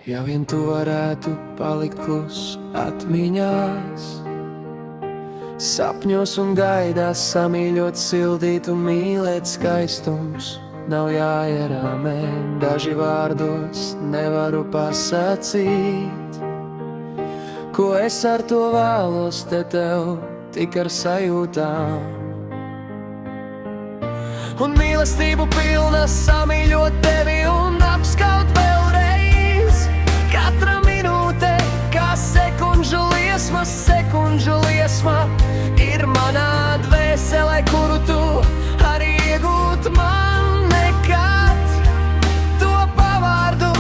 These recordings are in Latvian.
Ja vien tu varētu palikt klus atmiņās, sapņos un gaidās samīļot, sildīt un mīlēt skaistums. Nav jāierāmē, daži vārdos nevaru pasacīt, ko es ar to vēlos te tev, tik ar sajūtām. Un mīlestību pilna samīļot tevi un apskaut vēlreiz. Katra minūte, kā sekundžu liesma, ir manā dvēselē, kuru tu arī iegūt man nekad. To pavārdu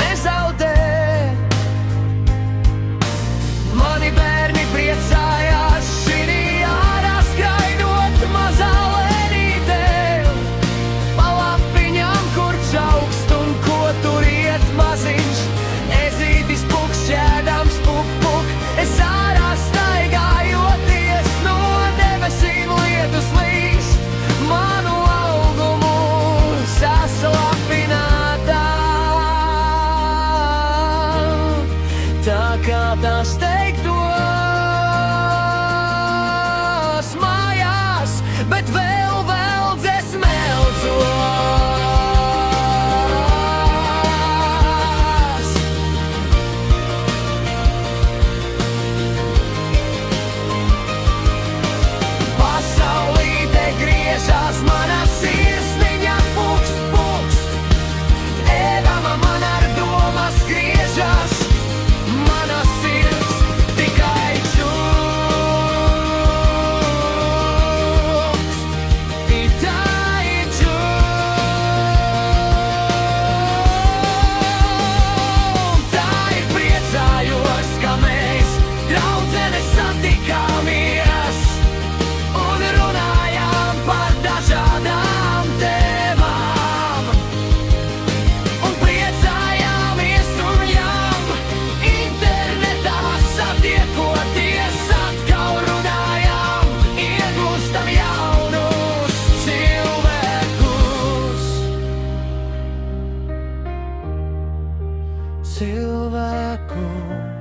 nezaudē. Mani bērni priecājās šī ārā skraidot mazā lērītē, pa lapiņām, kur čaukst un ko tur iet maziņš. Ezītis pukšķēdams puk, puk, es ārā staigājoties, no debesīm lietus līst, manu augumu saslapinātā. Tā kā tās teiktos mājās, bet vēl dzesmeldzos. Pasaulīte griežās, mana sirsniņa pukst, pukst. Ēdama man ar domas griežās, mana sirds tikai čukst, tikai čukst. Tā ir priecājos, ka mēs, draudzene, satikāmies un runājām par dažādām tēmām. Un priecājāmies un jām internetā satiekoties, atkal runājām, iegūstam jaunus cilvēkus. Cilvēkus.